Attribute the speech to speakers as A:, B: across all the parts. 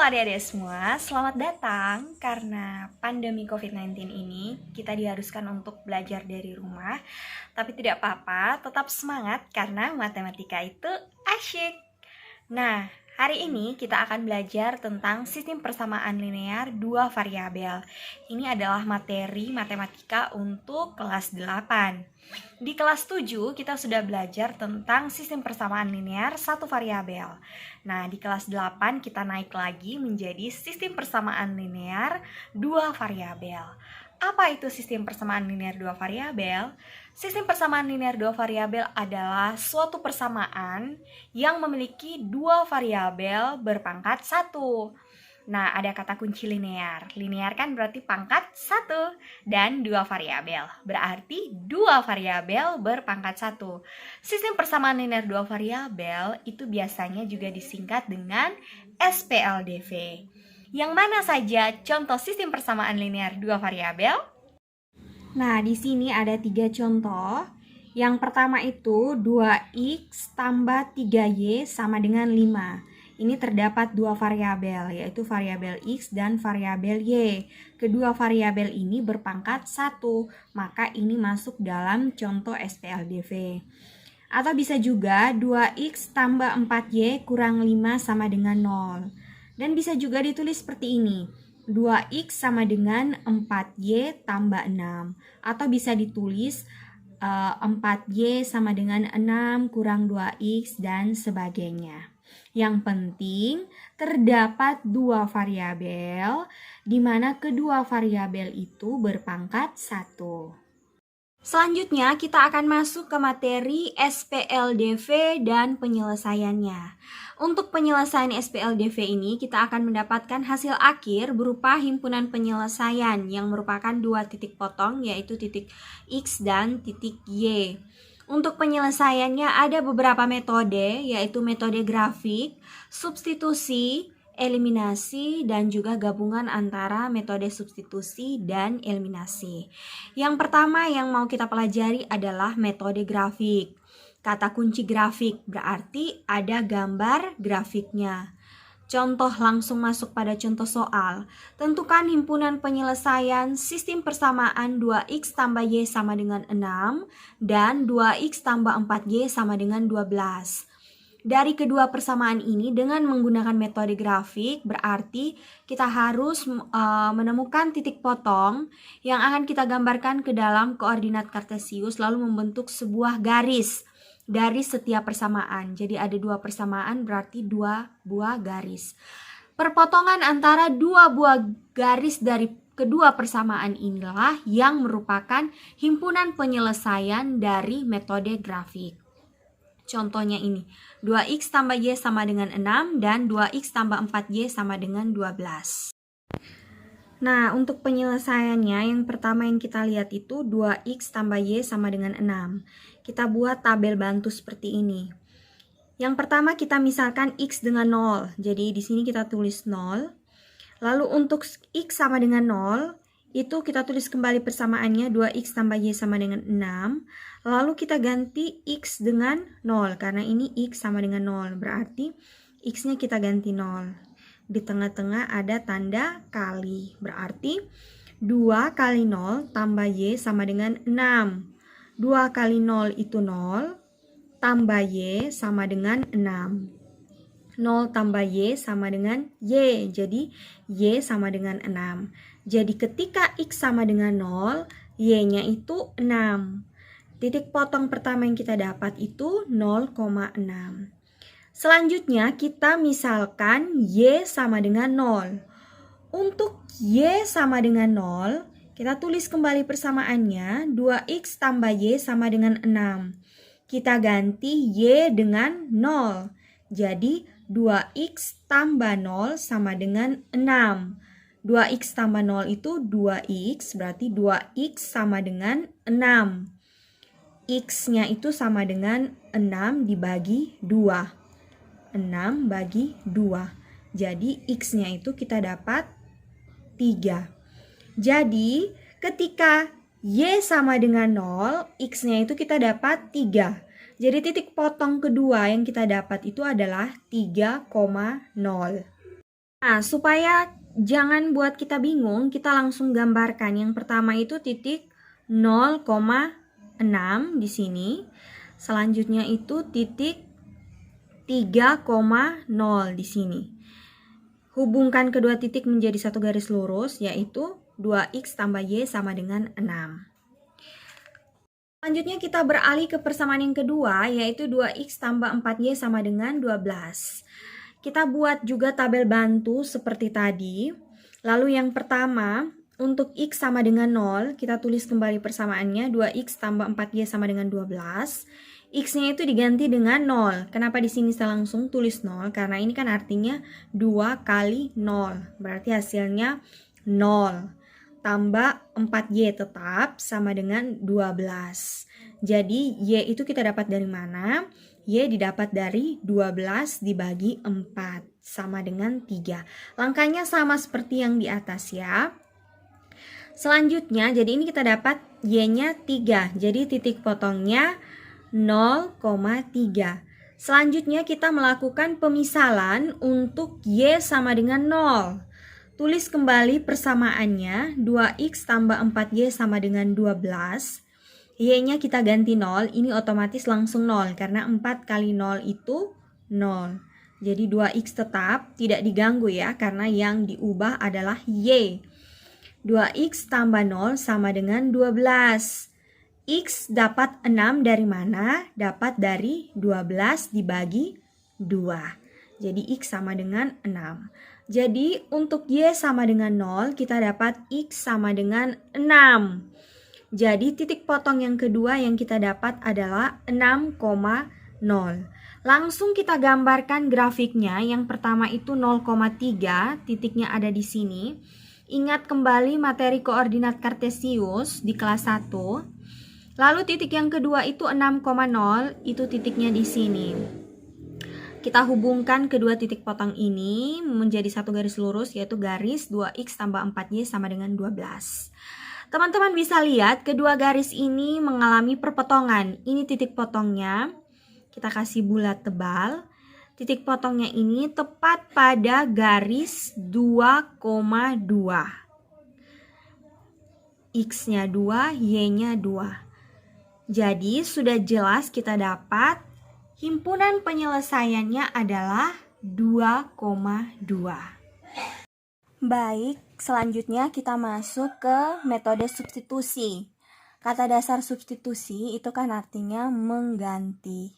A: adik-adik semua, selamat datang. Karena pandemi COVID-19 ini kita diharuskan untuk belajar dari rumah. Tapi tidak apa-apa, tetap semangat karena matematika itu asyik. Nah, hari ini kita akan belajar tentang sistem persamaan linear dua variabel. Ini adalah materi matematika untuk kelas 8. Di kelas 7 kita sudah belajar tentang sistem persamaan linear satu variabel. Nah, di kelas 8 kita naik lagi menjadi sistem persamaan linear dua variabel. Apa itu sistem persamaan linear dua variabel? Sistem persamaan linear dua variabel adalah suatu persamaan yang memiliki dua variabel berpangkat 1. Nah, ada kata kunci linear. Linear kan berarti pangkat 1 dan dua variabel. Berarti dua variabel berpangkat 1. Sistem persamaan linear dua variabel itu biasanya juga disingkat dengan SPLDV. Yang mana saja contoh sistem persamaan linear dua variabel? Nah, di sini ada 3 contoh. Yang pertama itu 2x tambah 3y sama dengan 5. Ini terdapat dua variabel, yaitu variabel x dan variabel y. Kedua variabel ini berpangkat 1, maka ini masuk dalam contoh SPLDV. Atau bisa juga 2x tambah 4y kurang 5 sama dengan 0. Dan bisa juga ditulis seperti ini, 2x sama dengan 4y tambah 6. Atau bisa ditulis 4y sama dengan 6 kurang 2x dan sebagainya. Yang penting terdapat dua variabel di mana kedua variabel itu berpangkat 1. Selanjutnya kita akan masuk ke materi SPLDV dan penyelesaiannya. Untuk penyelesaian SPLDV ini kita akan mendapatkan hasil akhir berupa himpunan penyelesaian yang merupakan dua titik potong, yaitu titik X dan titik Y. Untuk penyelesaiannya ada beberapa metode, yaitu metode grafik, substitusi, eliminasi, dan juga gabungan antara metode substitusi dan eliminasi. Yang pertama yang mau kita pelajari adalah metode grafik. Kata kunci grafik berarti ada gambar grafiknya. Contoh langsung masuk pada contoh soal. Tentukan himpunan penyelesaian sistem persamaan 2x tambah y sama dengan 6 dan 2x tambah 4y sama dengan 12. Dari kedua persamaan ini dengan menggunakan metode grafik berarti kita harus menemukan titik potong yang akan kita gambarkan ke dalam koordinat kartesius lalu membentuk sebuah garis dari setiap persamaan. Jadi ada dua persamaan berarti dua buah garis. Perpotongan antara dua buah garis dari kedua persamaan inilah yang merupakan himpunan penyelesaian dari metode grafik. Contohnya ini, 2x tambah y sama dengan 6 dan 2x tambah 4y sama dengan 12. Nah, untuk penyelesaiannya yang pertama yang kita lihat itu 2x tambah y sama dengan 6. Kita buat tabel bantu seperti ini. Yang pertama kita misalkan x dengan 0. Jadi di sini kita tulis 0. Lalu untuk x sama dengan 0, itu kita tulis kembali persamaannya 2x tambah y sama dengan 6. Lalu kita ganti x dengan 0 karena ini x sama dengan 0. Berarti x-nya kita ganti 0. Di tengah-tengah ada tanda kali. Berarti 2 kali 0 tambah y sama dengan 6. 2 kali 0 itu 0, tambah y sama dengan 6. 0 tambah y sama dengan y, jadi y sama dengan 6. Jadi ketika x sama dengan 0, y-nya itu 6. Titik potong pertama yang kita dapat itu 0,6. Selanjutnya kita misalkan y sama dengan 0. Untuk y sama dengan 0, kita tulis kembali persamaannya 2x tambah y sama dengan 6. Kita ganti y dengan 0. Jadi 2x tambah 0 sama dengan 6. 2x tambah 0 itu 2x, berarti 2x sama dengan 6. X-nya itu sama dengan 6 dibagi 2. 6 bagi 2. Jadi X-nya itu kita dapat 3. Jadi ketika Y sama dengan 0, X-nya itu kita dapat 3. Jadi titik potong kedua yang kita dapat itu adalah 3,0. Nah, supaya jangan buat kita bingung, kita langsung gambarkan. Yang pertama itu titik 0,6 di sini. Selanjutnya itu titik 3,0 di sini. Hubungkan kedua titik menjadi satu garis lurus, yaitu 2x tambah y sama dengan 6. Selanjutnya kita beralih ke persamaan yang kedua, yaitu 2x tambah 4y sama dengan 12. Kita buat juga tabel bantu seperti tadi. Lalu yang pertama, untuk x sama dengan 0, kita tulis kembali persamaannya, 2x tambah 4y sama dengan 12. X-nya itu diganti dengan 0. Kenapa di sini saya langsung tulis 0? Karena ini kan artinya 2 kali 0. Berarti hasilnya 0. Tambah 4Y tetap sama dengan 12. Jadi Y itu kita dapat dari mana? Y didapat dari 12 dibagi 4. Sama dengan 3. Langkahnya sama seperti yang di atas ya. Selanjutnya, jadi ini kita dapat Y-nya 3. Jadi titik potongnya 0,3. Selanjutnya kita melakukan pemisalan untuk Y sama dengan 0. Tulis kembali persamaannya, 2x tambah 4y sama dengan 12. Y-nya kita ganti 0, ini otomatis langsung 0 karena 4 kali 0 itu 0. Jadi 2x tetap tidak diganggu ya karena yang diubah adalah Y. 2x tambah 0 sama dengan 12. X dapat 6 dari mana? Dapat dari 12 dibagi 2. Jadi X sama dengan 6. Jadi untuk Y sama dengan 0, kita dapat X sama dengan 6. Jadi titik potong yang kedua yang kita dapat adalah 6,0. Langsung kita gambarkan grafiknya. Yang pertama itu 0,3, titiknya ada di sini. Ingat kembali materi koordinat kartesius di kelas 1. Lalu titik yang kedua itu 6,0, itu titiknya di sini. Kita hubungkan kedua titik potong ini menjadi satu garis lurus, yaitu garis 2x tambah 4y sama dengan 12. Teman-teman bisa lihat kedua garis ini mengalami perpotongan. Ini titik potongnya, kita kasih bulat tebal. Titik potongnya ini tepat pada garis 2,2. X-nya 2, Y-nya 2. Jadi sudah jelas kita dapat himpunan penyelesaiannya adalah 2,2. Baik, selanjutnya kita masuk ke metode substitusi. Kata dasar substitusi itu kan artinya mengganti.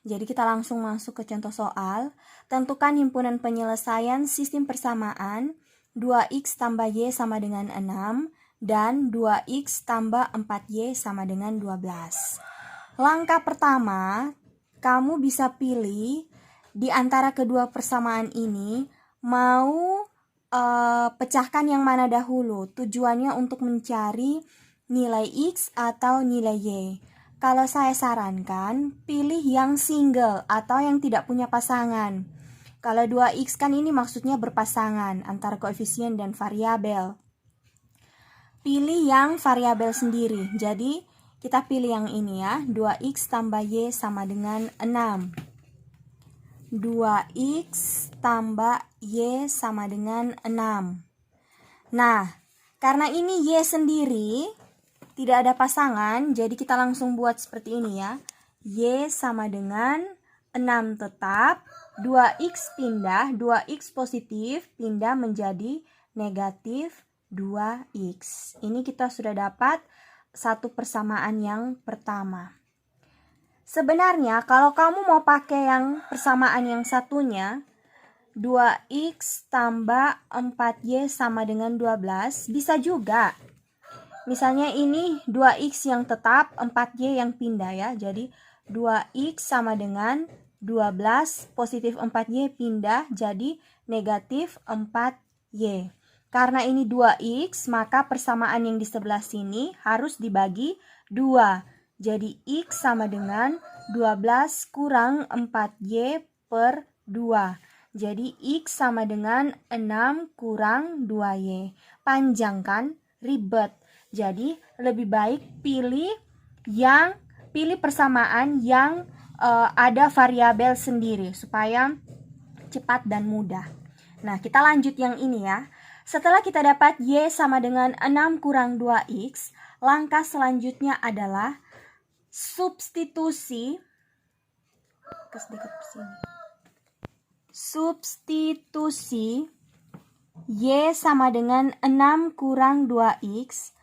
A: Jadi kita langsung masuk ke contoh soal. Tentukan himpunan penyelesaian sistem persamaan 2x tambah y sama dengan 6 dan 2x tambah 4y sama dengan 12. Langkah pertama, kamu bisa pilih di antara kedua persamaan ini mau pecahkan yang mana dahulu. Tujuannya untuk mencari nilai x atau nilai y. Kalau saya sarankan, pilih yang single atau yang tidak punya pasangan. Kalau 2x kan ini maksudnya berpasangan antara koefisien dan variabel. Pilih yang variabel sendiri. Jadi kita pilih yang ini ya. 2x tambah y sama dengan 6. 2x tambah y sama dengan 6. Nah, karena ini y sendiri tidak ada pasangan, jadi kita langsung buat seperti ini ya. Y sama dengan 6 tetap, 2x pindah, 2x positif pindah menjadi negatif 2x. Ini kita sudah dapat satu persamaan yang pertama. Sebenarnya kalau kamu mau pakai yang persamaan yang satunya, 2x tambah 4y sama dengan 12, bisa juga. Misalnya ini 2x yang tetap, 4y yang pindah ya. Jadi 2x sama dengan 12, positif 4y pindah jadi negatif 4y. Karena ini 2x, maka persamaan yang di sebelah sini harus dibagi 2. Jadi x sama dengan 12 kurang 4y per 2. Jadi x sama dengan 6 kurang 2y. Panjang kan? Ribet. Jadi lebih baik pilih persamaan yang ada variabel sendiri supaya cepat dan mudah. Nah, kita lanjut yang ini ya. Setelah kita dapat Y sama dengan 6 kurang 2X, langkah selanjutnya adalah substitusi Y sama dengan 6 kurang 2X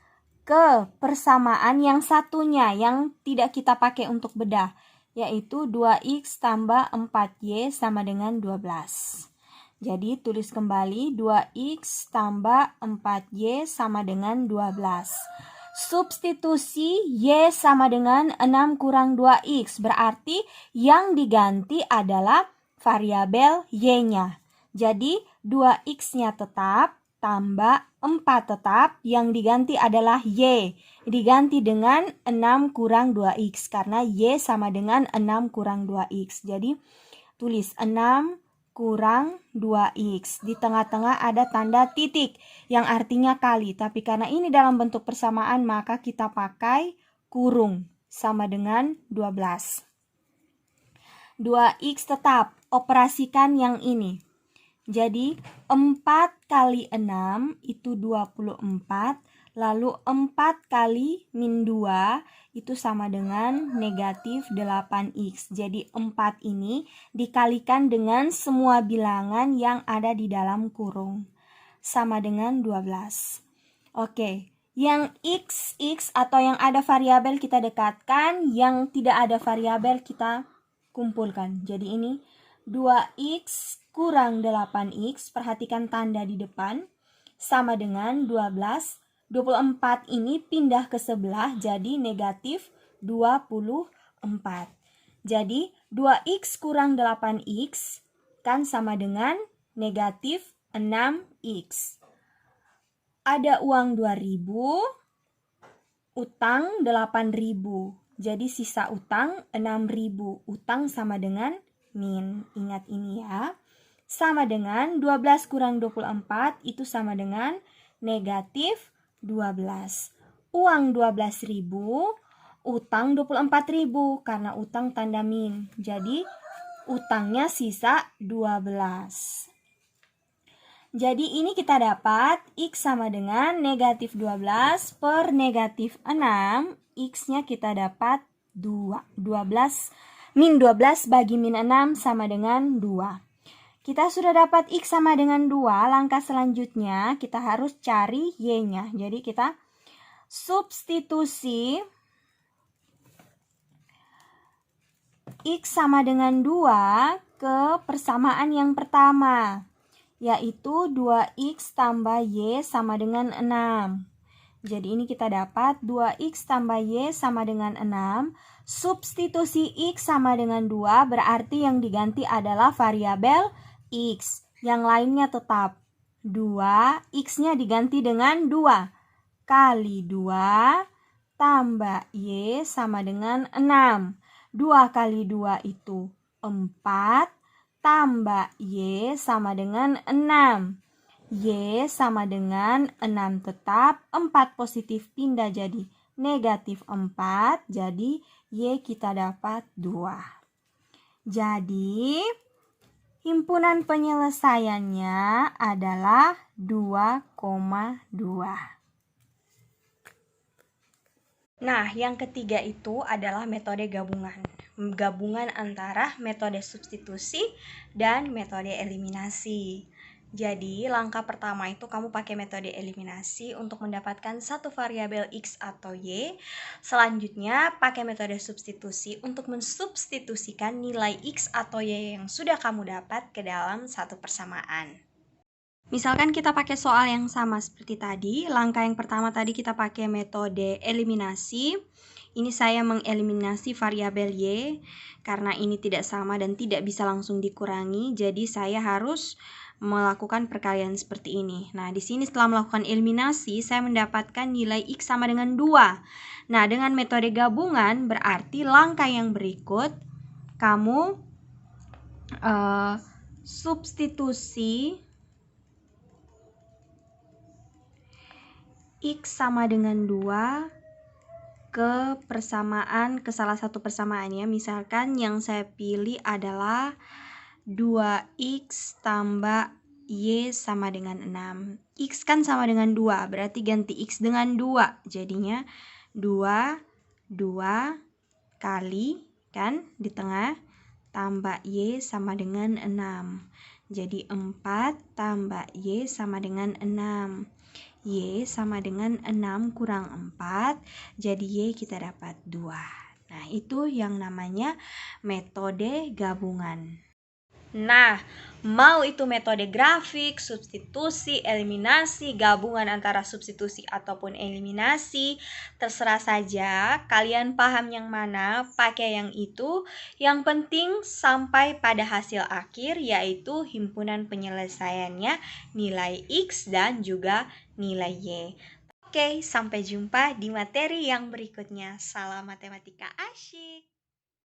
A: ke persamaan yang satunya yang tidak kita pakai untuk bedah, yaitu 2X tambah 4Y sama dengan 12. Jadi tulis kembali 2X tambah 4Y sama dengan 12. Substitusi Y sama dengan 6 kurang 2X, berarti yang diganti adalah variabel Y-nya. Jadi 2X-nya tetap tambah 4 tetap, yang diganti adalah Y. Diganti dengan 6 kurang 2X karena Y sama dengan 6 kurang 2X. Jadi tulis 6 kurang 2X. Di tengah-tengah ada tanda titik yang artinya kali. Tapi karena ini dalam bentuk persamaan, maka kita pakai kurung sama dengan 12. 2X tetap, operasikan yang ini. Jadi 4 kali 6 itu 24. Lalu 4 kali min 2 itu sama dengan negatif 8X. Jadi 4 ini dikalikan dengan semua bilangan yang ada di dalam kurung. Sama dengan 12. Oke, yang X atau yang ada variabel kita dekatkan, yang tidak ada variabel kita kumpulkan. Jadi ini 2X kurang 8X, perhatikan tanda di depan, sama dengan 12. 24 ini pindah ke sebelah jadi negatif 24. Jadi 2X kurang 8X kan sama dengan negatif 6X. Ada uang 2.000, utang 8.000. Jadi sisa utang 6.000. Utang sama dengan min. Ingat ini ya. Sama dengan 12 kurang 24 itu sama dengan negatif 12. Uang 12.000, utang 24.000 karena utang tanda min. Jadi utangnya sisa 12. Jadi ini kita dapat X sama dengan negatif 12 per negatif 6. X-nya kita dapat 2. 12 min 12 bagi min 6 sama dengan 2. Kita sudah dapat X sama dengan 2, langkah selanjutnya kita harus cari Y-nya. Jadi kita substitusi X sama dengan 2 ke persamaan yang pertama, yaitu 2X tambah Y sama dengan 6. Jadi ini kita dapat 2X tambah Y sama dengan 6. Substitusi X sama dengan 2 berarti yang diganti adalah variabel X. Yang lainnya tetap 2. X-nya diganti dengan 2. Kali 2 tambah Y sama dengan 6. 2 kali 2 itu 4. Tambah Y sama dengan 6. Y sama dengan 6 tetap. 4 positif pindah jadi negatif 4. Jadi Y kita dapat 2. Jadi himpunan penyelesaiannya adalah 2,2. Nah, yang ketiga itu adalah metode gabungan. Gabungan antara metode substitusi dan metode eliminasi. Jadi, langkah pertama itu kamu pakai metode eliminasi untuk mendapatkan satu variabel X atau Y. Selanjutnya, pakai metode substitusi untuk mensubstitusikan nilai X atau Y yang sudah kamu dapat ke dalam satu persamaan. Misalkan kita pakai soal yang sama seperti tadi. Langkah yang pertama tadi kita pakai metode eliminasi. Ini saya mengeliminasi variabel Y karena ini tidak sama dan tidak bisa langsung dikurangi. Jadi saya harus melakukan perkalian seperti ini. Nah, di sini setelah melakukan eliminasi, saya mendapatkan nilai X sama dengan 2. Nah, dengan metode gabungan berarti langkah yang berikut kamu substitusi X sama dengan 2 ke persamaan, ke salah satu persamaannya. Misalkan yang saya pilih adalah 2X tambah Y sama dengan 6. X kan sama dengan 2, berarti ganti X dengan 2. Jadinya 2 kali, kan, di tengah, tambah Y sama dengan 6. Jadi 4 tambah Y sama dengan 6. Y sama dengan 6 kurang 4, jadi Y kita dapat 2. Nah, itu yang namanya metode gabungan. Nah, mau itu metode grafik, substitusi, eliminasi, gabungan antara substitusi ataupun eliminasi, terserah saja kalian paham yang mana, pakai yang itu. Yang penting sampai pada hasil akhir, yaitu himpunan penyelesaiannya nilai X dan juga nilai Y. Oke, sampai jumpa di materi yang berikutnya. Salam matematika asyik!